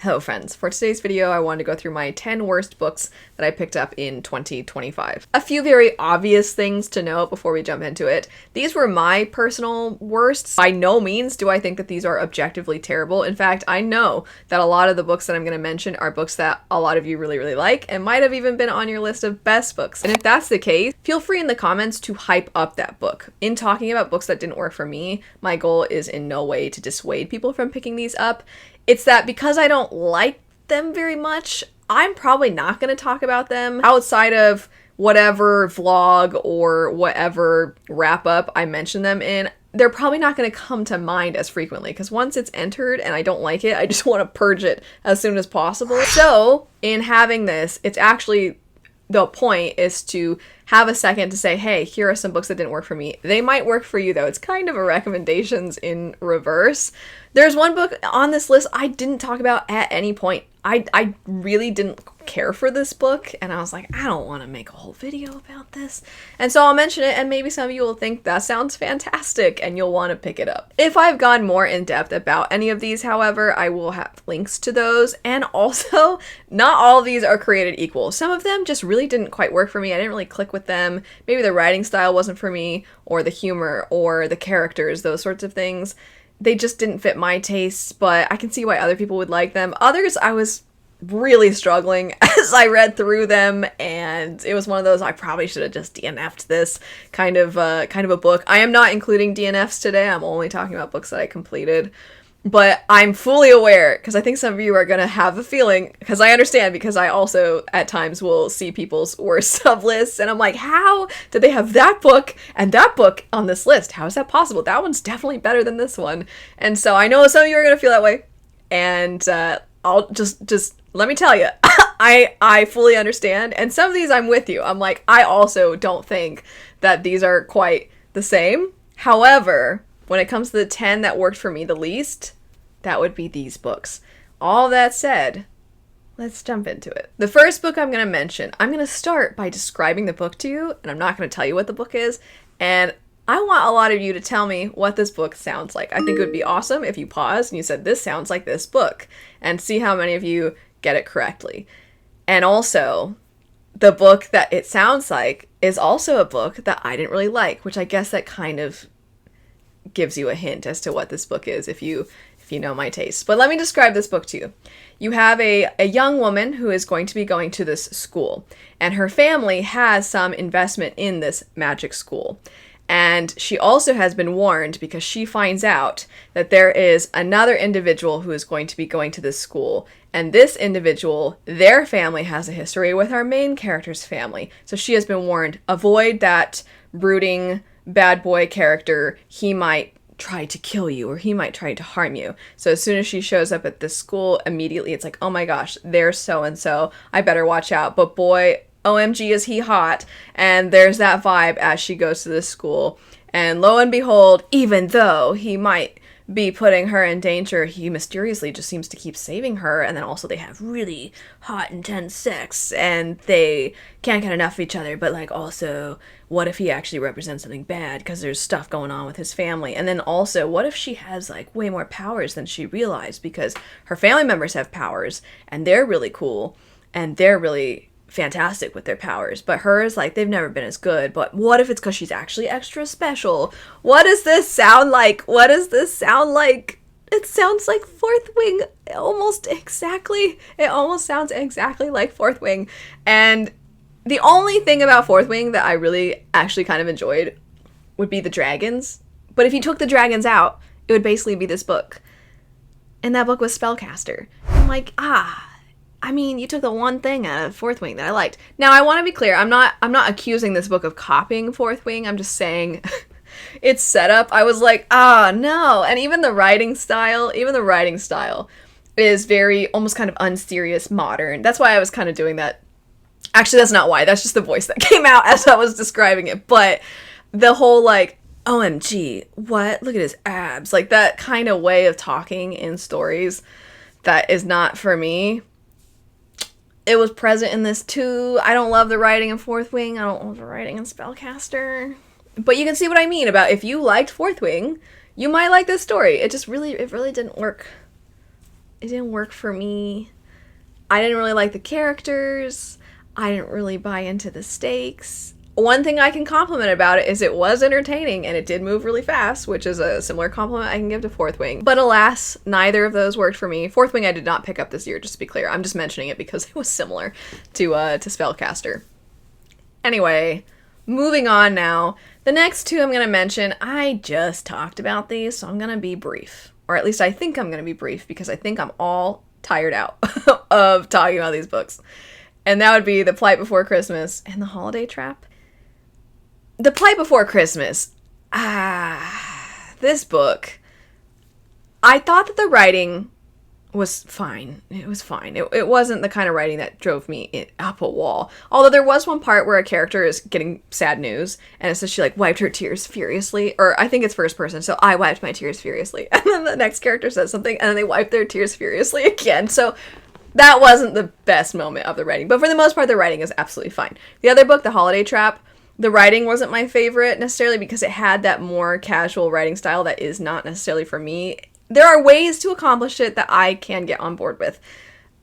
Hello friends, for today's video I wanted to go through my 10 worst books that I picked up in 2025. A few very obvious things to note before we jump into it. These were my personal worsts. By no means do I think that these are objectively terrible. In fact, I know that a lot of the books that I'm going to mention are books that a lot of you really like and might have even been on your list of best books. And if that's the case, feel free in the comments to hype up that book. In talking about books that didn't work for me, my goal is in no way to dissuade people from picking these up. It's that because I don't like them very much, I'm probably not going to talk about them outside of whatever vlog or whatever wrap-up I mention them in. They're probably not going to come to mind as frequently because once it's entered and I don't like it, I just want to purge it as soon as possible. So in having this, it's actually the point is to have a second to say, hey, here are some books that didn't work for me. They might work for you though. It's kind of a recommendations in reverse. There's one book on this list I didn't talk about at any point. I really didn't care for this book and I was like, I don't want to make a whole video about this. And so I'll mention it and maybe some of you will think that sounds fantastic and you'll want to pick it up. If I've gone more in depth about any of these, however, I will have links to those. And also, not all of these are created equal. Some of them just really didn't quite work for me. I didn't really click with them. Maybe the writing style wasn't for me, or the humor, or the characters, those sorts of things. They just didn't fit my tastes, but I can see why other people would like them. Others, I was really struggling as I read through them, and it was one of those I probably should have just DNF'd this kind of a book. I am not including DNFs today. I'm only talking about books that I completed. But I'm fully aware, because I think some of you are going to have a feeling, because I understand, because I also at times will see people's worst sub lists, and I'm like, how did they have that book and that book on this list? How is that possible? That one's definitely better than this one. And so I know some of you are going to feel that way, and I'll just let me tell you, I fully understand, and some of these I'm with you. I'm like, I also don't think that these are quite the same. However, when it comes to the 10 that worked for me the least, that would be these books. All that said, let's jump into it. The first book I'm going to mention, I'm going to start by describing the book to you, and I'm not going to tell you what the book is, and I want a lot of you to tell me what this book sounds like. I think it would be awesome if you paused and you said, this sounds like this book, and see how many of you get it correctly. And also, the book that it sounds like is also a book that I didn't really like, which I guess that kind of gives you a hint as to what this book is if you know my taste. But let me describe this book to you. You have a young woman who is going to be going to this school, and her family has some investment in this magic school. And she also has been warned because she finds out that there is another individual who is going to be going to this school. And this individual, their family has a history with our main character's family. So she has been warned, avoid that brooding bad boy character. He might try to kill you or he might try to harm you. So as soon as she shows up at this school, immediately it's like, oh my gosh, there's so-and-so. I better watch out. But boy, OMG, is he hot. And there's that vibe as she goes to this school. And lo and behold, even though he might be putting her in danger, he mysteriously just seems to keep saving her. And then also they have really hot, intense sex, and they can't get enough of each other. But like, also, what if he actually represents something bad because there's stuff going on with his family? And then also, what if she has like way more powers than she realized because her family members have powers and they're really cool and they're really fantastic with their powers, but hers, like, they've never been as good. But what if it's because she's actually extra special? What does this sound like? What does this sound like? It sounds like Fourth Wing, almost exactly. It almost sounds exactly like Fourth Wing. And the only thing about Fourth Wing that I really actually kind of enjoyed would be the dragons. But if you took the dragons out, it would basically be this book. And that book was Spellcaster. I'm like, I mean, you took the one thing out of Fourth Wing that I liked. Now, I want to be clear. I'm not accusing this book of copying Fourth Wing. I'm just saying its setup. I was like, no. And even the writing style is very almost kind of unserious modern. That's why I was kind of doing that. Actually, that's not why. That's just the voice that came out as I was describing it. But the whole like, OMG, what? Look at his abs. Like that kind of way of talking in stories that is not for me. It was present in this too. I don't love the writing in Fourth Wing. I don't love the writing in Spellcaster. But you can see what I mean about if you liked Fourth Wing, you might like this story. It really didn't work It didn't work for me. I didn't really like the characters. I didn't really buy into the stakes. One thing I can compliment about it is it was entertaining and it did move really fast, which is a similar compliment I can give to Fourth Wing. But alas, neither of those worked for me. Fourth Wing I did not pick up this year, just to be clear. I'm just mentioning it because it was similar to Spellcaster. Anyway, moving on now. The next two I'm going to mention, I just talked about these, so I'm going to be brief. Or at least I think I'm going to be brief because I think I'm all tired out of talking about these books. And that would be The Plight Before Christmas and The Holiday Trap. The Plight Before Christmas. This book, I thought that the writing was fine. It was fine. It wasn't the kind of writing that drove me up a wall. Although there was one part where a character is getting sad news, and it says she, like, wiped her tears furiously. Or I think it's first person, so I wiped my tears furiously. And then the next character says something, and then they wipe their tears furiously again. So that wasn't the best moment of the writing. But for the most part, the writing is absolutely fine. The other book, The Holiday Trap, the writing wasn't my favorite necessarily because it had that more casual writing style that is not necessarily for me. There are ways to accomplish it that I can get on board with.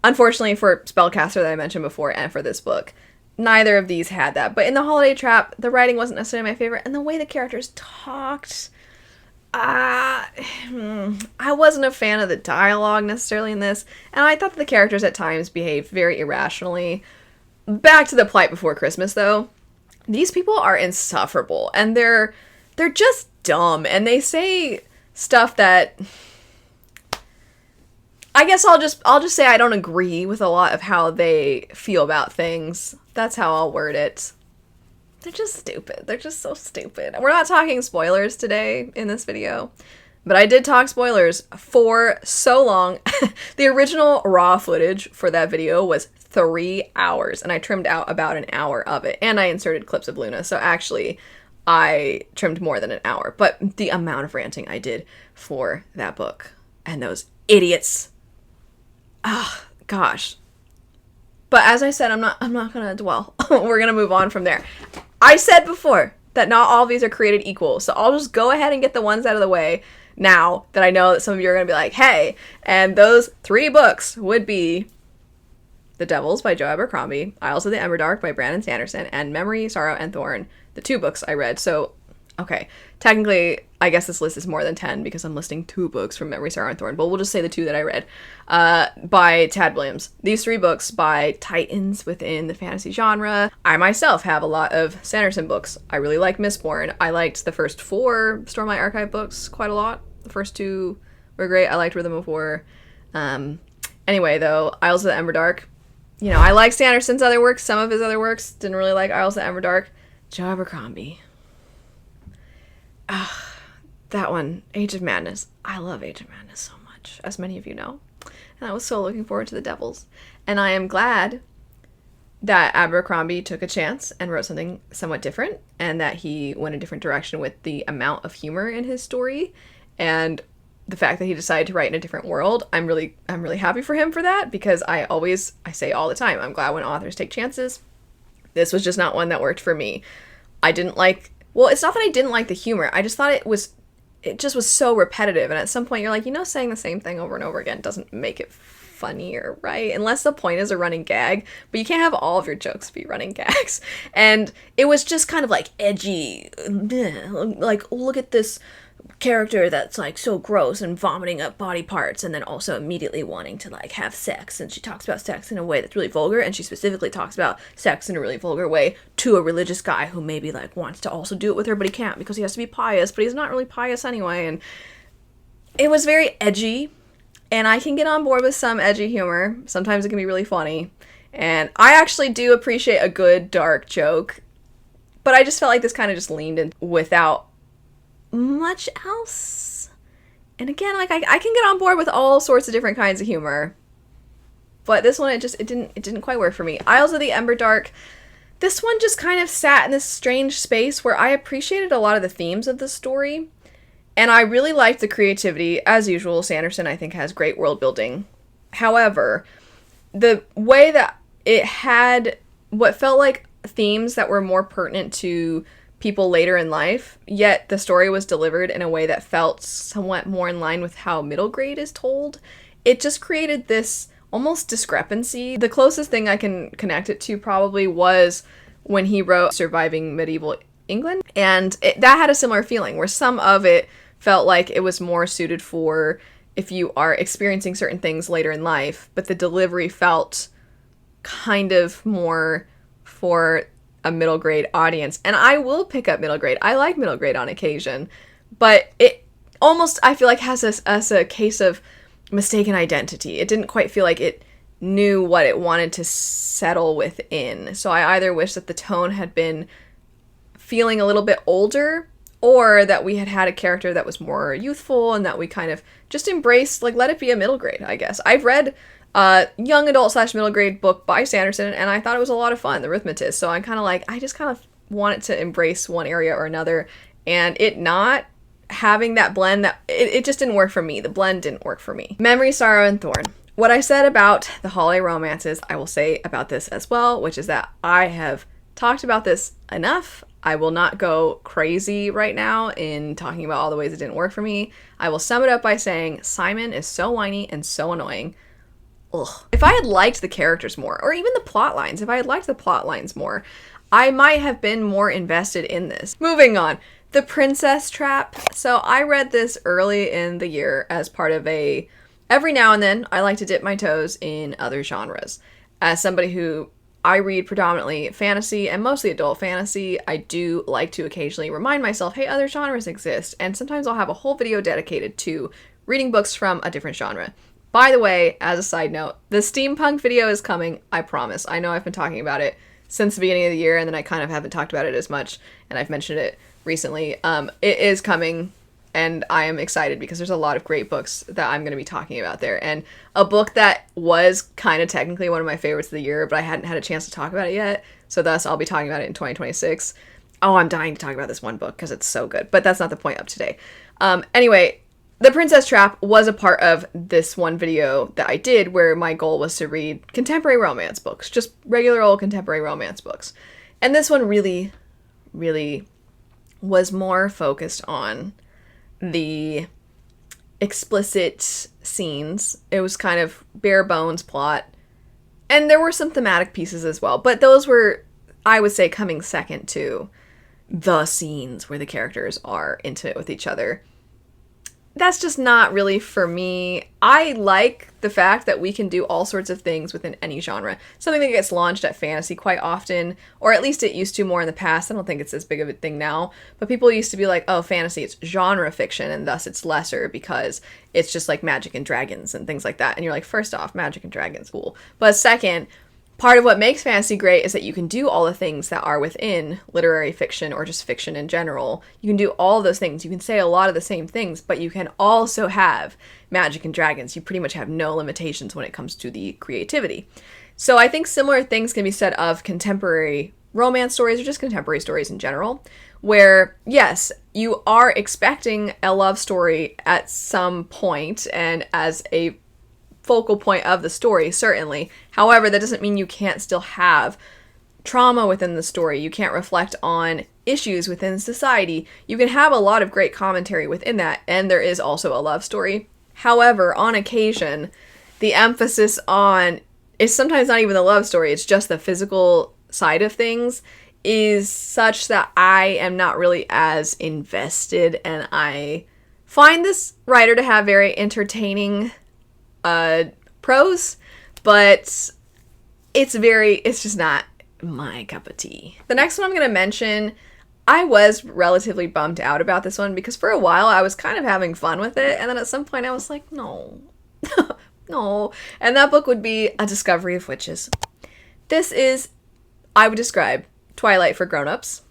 Unfortunately for Spellcaster that I mentioned before and for this book, neither of these had that. But in The Holiday Trap, the writing wasn't necessarily my favorite, and the way the characters talked, I wasn't a fan of the dialogue necessarily in this, and I thought that the characters at times behaved very irrationally. Back to The Plight Before Christmas, though. These people are insufferable, and they're just dumb, and they say stuff that I guess I'll just say I don't agree with a lot of how they feel about things. That's how I'll word it. They're just stupid. They're just so stupid. We're not talking spoilers today in this video, but I did talk spoilers for so long. The original raw footage for that video was 3 hours, and I trimmed out about an hour of it, and I inserted clips of Luna, so actually I trimmed more than an hour. But the amount of ranting I did for that book, and those idiots. Gosh. But as I said, I'm not gonna dwell. We're gonna move on from there. I said before that not all of these are created equal, so I'll just go ahead and get the ones out of the way now that I know that some of you are gonna be like, hey, and those 3 books would be The Devils by Joe Abercrombie, Isles of the Emberdark by Brandon Sanderson, and Memory, Sorrow, and Thorn, the 2 books I read. So, okay, technically, I guess this list is more than 10 because I'm listing 2 books from Memory, Sorrow, and Thorn, but we'll just say the 2 that I read, by Tad Williams. These 3 books by titans within the fantasy genre. I myself have a lot of Sanderson books. I really like Mistborn. I liked the first 4 Stormlight Archive books quite a lot. The first 2 were great. I liked Rhythm of War. Anyway, though, Isles of the Emberdark, you know, I like Sanderson's other works, some of his other works. Didn't really like Isles of the Emberdark. Joe Abercrombie. That one, Age of Madness. I love Age of Madness so much, as many of you know. And I was so looking forward to The Devils. And I am glad that Abercrombie took a chance and wrote something somewhat different, and that he went a different direction with the amount of humor in his story. And the fact that he decided to write in a different world, I'm really happy for him for that, because I say all the time, I'm glad when authors take chances. This was just not one that worked for me. It's not that I didn't like the humor, I just thought it just was so repetitive, and at some point you're like, saying the same thing over and over again doesn't make it funnier, right? Unless the point is a running gag, but you can't have all of your jokes be running gags. And it was just kind of like edgy, like, look at this character that's like so gross and vomiting up body parts, and then also immediately wanting to like have sex, and she talks about sex in a way that's really vulgar, and she specifically talks about sex in a really vulgar way to a religious guy who maybe like wants to also do it with her, but he can't because he has to be pious, but he's not really pious anyway. And it was very edgy, and I can get on board with some edgy humor. Sometimes it can be really funny, and I actually do appreciate a good dark joke, but I just felt like this kind of just leaned in without much else. And again, like, I can get on board with all sorts of different kinds of humor, but this one, it didn't quite work for me. Isles of the Emberdark, this one just kind of sat in this strange space where I appreciated a lot of the themes of the story, and I really liked the creativity. As usual, Sanderson, I think, has great world building. However, the way that it had what felt like themes that were more pertinent to people later in life, yet the story was delivered in a way that felt somewhat more in line with how middle grade is told. it just created this almost discrepancy. The closest thing I can connect it to probably was when he wrote Surviving Medieval England, and that had a similar feeling where some of it felt like it was more suited for if you are experiencing certain things later in life, but the delivery felt kind of more for a middle grade audience. And I will pick up middle grade. I like middle grade on occasion, but it almost, I feel like, has us a case of mistaken identity. It didn't quite feel like it knew what it wanted to settle within. So I either wish that the tone had been feeling a little bit older, or that we had had a character that was more youthful and that we kind of just embraced, like, let it be a middle grade, I guess. I've read a young adult / middle grade book by Sanderson, and I thought it was a lot of fun, The Rhythmatist. So I'm kind of like, I just kind of want it to embrace one area or another, and it not having that blend, that it just didn't work for me. The blend didn't work for me. Memory, Sorrow, and Thorn. What I said about the holiday romances, I will say about this as well, which is that I have talked about this enough. I will not go crazy right now in talking about all the ways it didn't work for me. I will sum it up by saying Simon is so whiny and so annoying. Ugh. If I had liked the characters more, or even the plot lines, if I had liked the plot lines more, I might have been more invested in this. Moving on. The Princess Trap. So I read this early in the year as part of every now and then I like to dip my toes in other genres. As somebody who I read predominantly fantasy and mostly adult fantasy, I do like to occasionally remind myself, hey, other genres exist. And sometimes I'll have a whole video dedicated to reading books from a different genre. By the way, as a side note, the steampunk video is coming, I promise. I know I've been talking about it since the beginning of the year, and then I kind of haven't talked about it as much, and I've mentioned it recently. It is coming, and I am excited because there's a lot of great books that I'm going to be talking about there. And a book that was kind of technically one of my favorites of the year, but I hadn't had a chance to talk about it yet, so thus I'll be talking about it in 2026. Oh, I'm dying to talk about this one book because it's so good, but that's not the point of today. Anyway, The Princess Trap was a part of this one video that I did where my goal was to read contemporary romance books, just regular old contemporary romance books. And this one really, really was more focused on the explicit scenes. It was kind of bare bones plot. And there were some thematic pieces as well, but those were, I would say, coming second to the scenes where the characters are intimate with each other. That's just not really for me. I like the fact that we can do all sorts of things within any genre. Something that gets launched at fantasy quite often, or at least it used to more in the past. I don't think it's as big of a thing now, but people used to be like, oh, fantasy, it's genre fiction, and thus it's lesser because it's just like magic and dragons and things like that. And you're like, first off, magic and dragons, cool. But second, part of what makes fantasy great is that you can do all the things that are within literary fiction or just fiction in general. You can do all those things. You can say a lot of the same things, but you can also have magic and dragons. You pretty much have no limitations when it comes to the creativity. So I think similar things can be said of contemporary romance stories or just contemporary stories in general, where, yes, you are expecting a love story at some point and as a focal point of the story, certainly. However, that doesn't mean you can't still have trauma within the story. You can't reflect on issues within society. You can have a lot of great commentary within that, and there is also a love story. However, on occasion, the emphasis on is sometimes not even the love story, it's just the physical side of things, is such that I am not really as invested, and I find this writer to have very entertaining prose, but it's just not my cup of tea. The next one I'm going to mention, I was relatively bummed out about this one because for a while I was kind of having fun with it, and then at some point I was like, no, no. And that book would be A Discovery of Witches. This is, I would describe, Twilight for grown-ups.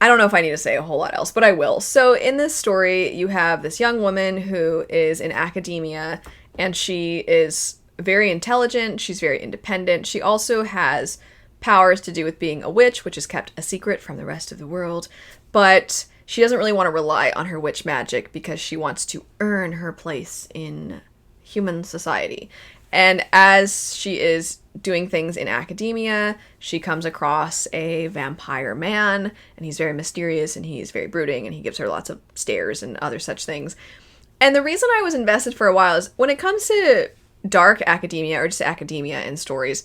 I don't know if I need to say a whole lot else, but I will. So in this story, you have this young woman who is in academia, and she is very intelligent. She's very independent. She also has powers to do with being a witch, which is kept a secret from the rest of the world. But she doesn't really want to rely on her witch magic because she wants to earn her place in human society. And as she is doing things in academia, she comes across a vampire man, and he's very mysterious, and he's very brooding, and he gives her lots of stares and other such things. And the reason I was invested for a while is when it comes to dark academia or just academia in stories,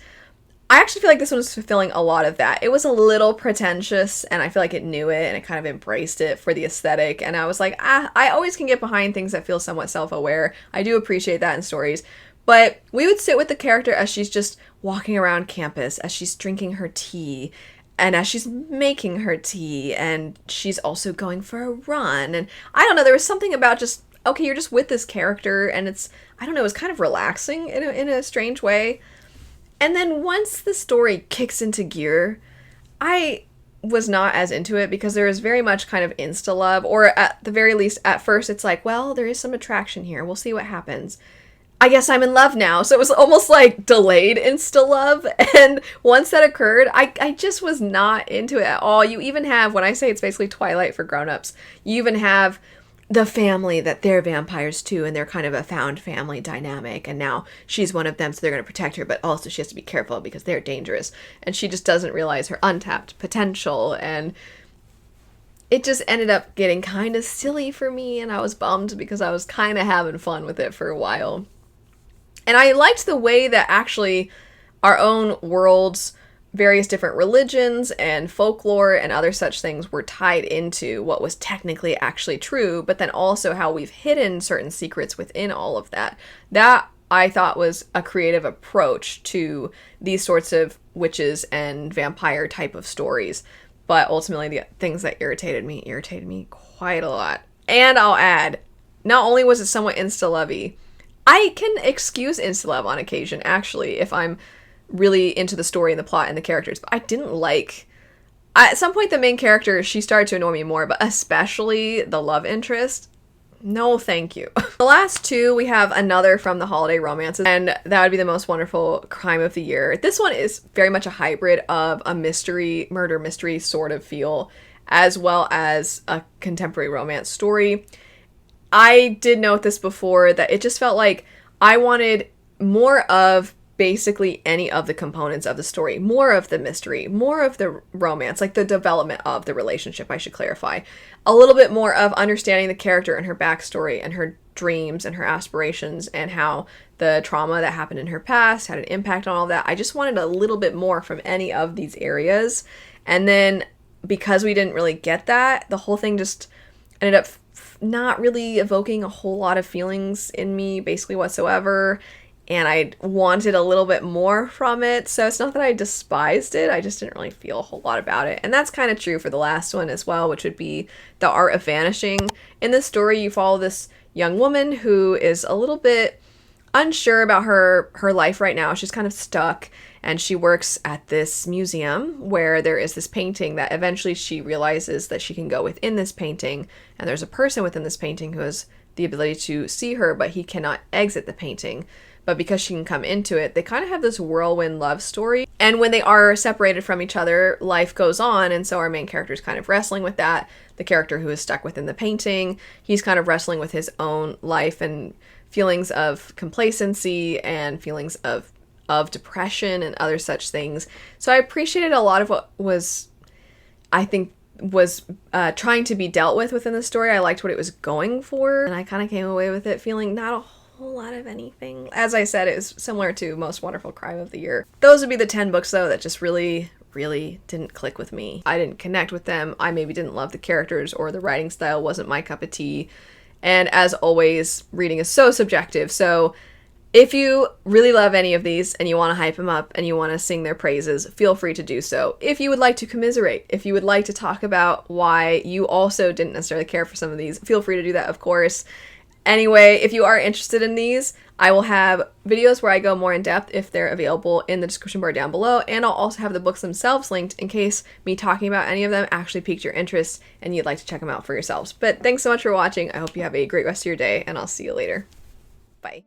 I actually feel like this one was fulfilling a lot of that. It was a little pretentious, and I feel like it knew it, and it kind of embraced it for the aesthetic, and I was like, I always can get behind things that feel somewhat self-aware. I do appreciate that in stories. But we would sit with the character as she's just walking around campus, as she's drinking her tea, and as she's making her tea, and she's also going for a run, and I don't know, there was something about just, okay, you're just with this character, and it's, I don't know, it was kind of relaxing in a strange way. And then once the story kicks into gear, I was not as into it because there is very much kind of insta-love, or at the very least, at first it's like, well, there is some attraction here. We'll see what happens. I guess I'm in love now. So it was almost like delayed insta-love. And once that occurred, I just was not into it at all. You even have, when I say it's basically Twilight for grown-ups, you even have the family that they're vampires too, and they're kind of a found family dynamic, and now she's one of them, so they're going to protect her, but also she has to be careful because they're dangerous, and she just doesn't realize her untapped potential, and it just ended up getting kind of silly for me, and I was bummed because I was kind of having fun with it for a while. And I liked the way that actually our own worlds, various different religions and folklore and other such things were tied into what was technically actually true, but then also how we've hidden certain secrets within all of that. That I thought was a creative approach to these sorts of witches and vampire type of stories. But ultimately the things that irritated me quite a lot. And I'll add, not only was it somewhat insta-lovey, I can excuse insta-love on occasion, actually, if I'm really into the story and the plot and the characters, but I didn't like, at some point the main character, she started to annoy me more, but especially the love interest. No, thank you. The last two, we have another from the holiday romances, and that would be The Most Wonderful Crime of the Year. This one is very much a hybrid of a mystery, murder mystery sort of feel, as well as a contemporary romance story. I did note this before, that it just felt like I wanted more of basically any of the components of the story, more of the mystery, more of the romance, like the development of the relationship, I should clarify, a little bit more of understanding the character and her backstory and her dreams and her aspirations and how the trauma that happened in her past had an impact on all that. I just wanted a little bit more from any of these areas. And then because we didn't really get that, the whole thing just ended up not really evoking a whole lot of feelings in me basically whatsoever. And I wanted a little bit more from it. So it's not that I despised it, I just didn't really feel a whole lot about it. And that's kind of true for the last one as well, which would be The Art of Vanishing. In this story, you follow this young woman who is a little bit unsure about her life right now. She's kind of stuck, and she works at this museum where there is this painting that eventually she realizes that she can go within this painting, and there's a person within this painting who has the ability to see her, but he cannot exit the painting. But because she can come into it, they kind of have this whirlwind love story. And when they are separated from each other, life goes on, and so our main character is kind of wrestling with that. The character who is stuck within the painting, he's kind of wrestling with his own life and feelings of complacency and feelings of depression and other such things. So I appreciated a lot of what was, I think, was trying to be dealt with within the story. I liked what it was going for, and I kind of came away with it feeling not a whole lot of anything. As I said, it was similar to Most Wonderful Crime of the Year. Those would be the 10 books, though, that just really didn't click with me. I didn't connect with them. I maybe didn't love the characters, or the writing style wasn't my cup of tea. And as always, reading is so subjective. So if you really love any of these and you want to hype them up and you want to sing their praises, feel free to do so. If you would like to commiserate, if you would like to talk about why you also didn't necessarily care for some of these, feel free to do that, of course. Anyway, if you are interested in these, I will have videos where I go more in depth if they're available in the description bar down below, and I'll also have the books themselves linked in case me talking about any of them actually piqued your interest and you'd like to check them out for yourselves. But thanks so much for watching. I hope you have a great rest of your day, and I'll see you later. Bye.